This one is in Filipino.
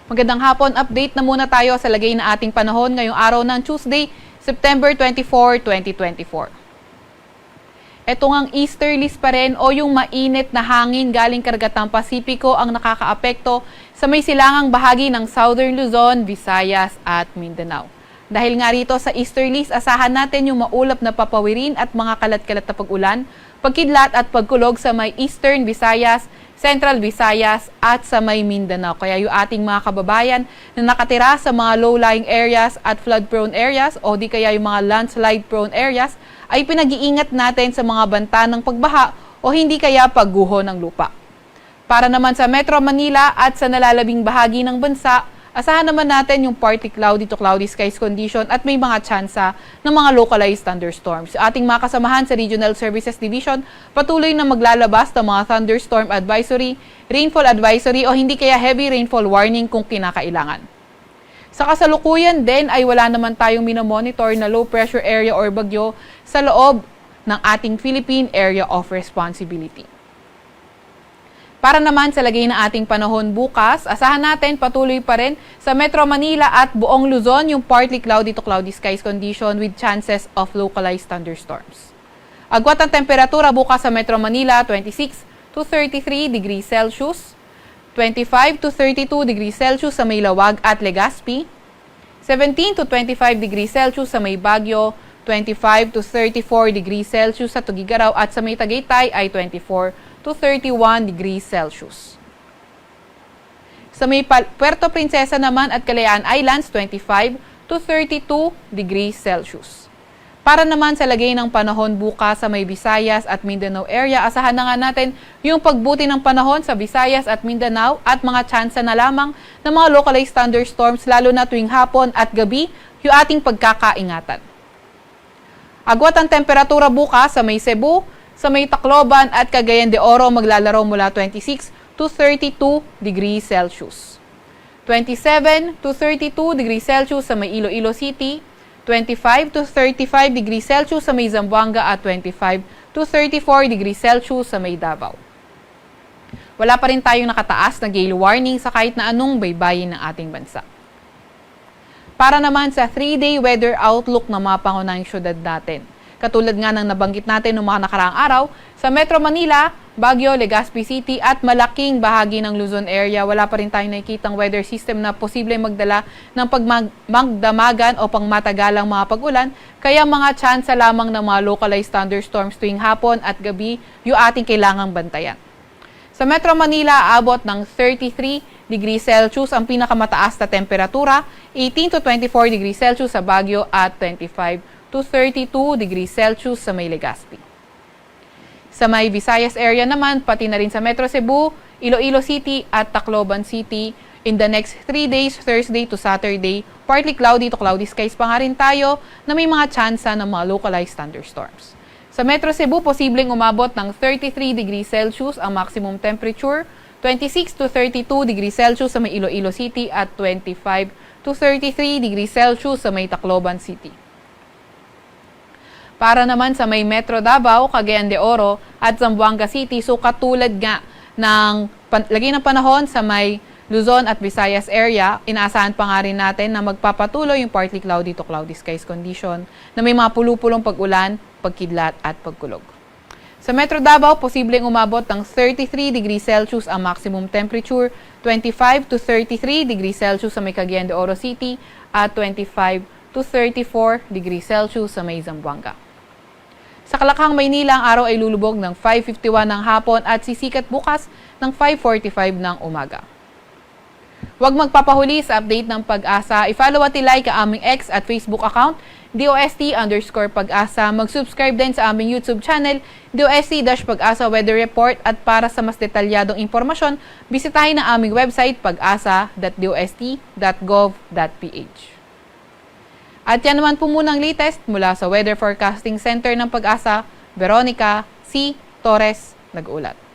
Magandang hapon, update na muna tayo sa lagay na ating panahon ngayong araw ng Tuesday, September 24, 2024. Ito ngang easterlies pa rin o yung mainit na hangin galing karagatang Pasipiko ang nakakaapekto sa may silangang bahagi ng Southern Luzon, Visayas at Mindanao. Dahil nga rito sa easterlies, asahan natin yung maulap na papawirin at mga kalat-kalat na pag-ulan, pagkidlat at pagkulog sa may Eastern Visayas, Central Visayas at sa may Mindanao. Kaya yung ating mga kababayan na nakatira sa mga low-lying areas at flood-prone areas o di kaya yung mga landslide-prone areas ay pinag-iingat natin sa mga banta ng pagbaha o hindi kaya pagguho ng lupa. Para naman sa Metro Manila at sa nalalabing bahagi ng bansa, asahan naman natin yung partly cloudy to cloudy skies condition at may mga tsansa ng mga localized thunderstorms. Ating mga kasamahan sa Regional Services Division patuloy na maglalabas ng mga thunderstorm advisory, rainfall advisory o hindi kaya heavy rainfall warning kung kinakailangan. Sa kasalukuyan din ay wala naman tayong minomonitor na low pressure area or bagyo sa loob ng ating Philippine Area of Responsibility. Para naman sa lagay na ating panahon bukas, asahan natin patuloy pa rin sa Metro Manila at buong Luzon yung partly cloudy to cloudy skies condition with chances of localized thunderstorms. Agwat ang temperatura bukas sa Metro Manila, 26 to 33 degrees Celsius, 25 to 32 degrees Celsius sa may Lawag at Legazpi, 17 to 25 degrees Celsius sa may Baguio, 25 to 34 degrees Celsius sa Tugigaraw at sa may Tagaytay ay 24 to 31 degrees Celsius. Sa may Puerto Princesa naman at Kalayaan Islands, 25 to 32 degrees Celsius. Para naman sa lagay ng panahon bukas sa may Visayas at Mindanao area, asahan na nga natin yung pagbuti ng panahon sa Visayas at Mindanao at mga tsansa na lamang ng mga localized thunderstorms lalo na tuwing hapon at gabi yung ating pagkakaingatan. Agwat ang temperatura bukas sa may Cebu, sa may Tacloban at Cagayan de Oro maglalaro mula 26 to 32 degrees Celsius. 27 to 32 degrees Celsius sa may Iloilo City, 25 to 35 degrees Celsius sa may Zamboanga at 25 to 34 degrees Celsius sa may Davao. Wala pa rin tayong nakataas na gale warning sa kahit na anong baybayin ng ating bansa. Para naman sa 3-day weather outlook ng mga pangunahing syudad natin. Katulad nga ng nabanggit natin noong mga nakaraang araw, sa Metro Manila, Baguio, Legazpi City at malaking bahagi ng Luzon area, wala pa rin tayong nakikitang weather system na posible magdala ng pagmagdamagan o pangmatagalang mga pag-ulan, kaya mga tsansa lamang ng mga localized thunderstorms tuwing hapon at gabi yung ating kailangang bantayan. Sa Metro Manila, aabot ng 33 degrees Celsius ang pinakamataas na temperatura, 18 to 24 degrees Celsius sa Baguio at 25 to 32 degrees Celsius sa may Legazpi. Sa may Visayas area naman, pati na rin sa Metro Cebu, Iloilo City at Tacloban City, in the next 3 days, Thursday to Saturday, partly cloudy to cloudy skies pa nga rin tayo na may mga tsansa ng mga localized thunderstorms. Sa Metro Cebu, posibleng umabot ng 33 degrees Celsius ang maximum temperature, 26 to 32 degrees Celsius sa may Iloilo City at 25 to 33 degrees Celsius sa may Tacloban City. Para naman sa may Metro Davao, Cagayan de Oro at Zamboanga City, so katulad nga ng lagay ng panahon sa may Luzon at Visayas area, inaasahan pa nga rin natin na magpapatuloy yung partly cloudy to cloudy skies condition na may mga pulupulong pag-ulan, pagkidlat at pagkulog. Sa Metro Davao, posibleng umabot ng 33 degrees Celsius ang maximum temperature, 25 to 33 degrees Celsius sa may Cagayan de Oro City at 25 to 34 degrees Celsius sa may Zamboanga. Sa Kalakhang, Maynila, ang araw ay lulubog ng 5:51 ng hapon at sisikat bukas ng 5:45 ng umaga. Huwag magpapahuli sa update ng Pag-asa. I-follow at i-like ang aming X at Facebook account, DOST_Pag-asa. Mag-subscribe din sa aming YouTube channel, DOST-Pag-asa Weather Report. At para sa mas detalyadong impormasyon, bisitahin ang aming website, pag-asa.dost.gov.ph. At yan naman po munang latest mula sa Weather Forecasting Center ng Pag-asa, Veronica C. Torres, nag-uulat.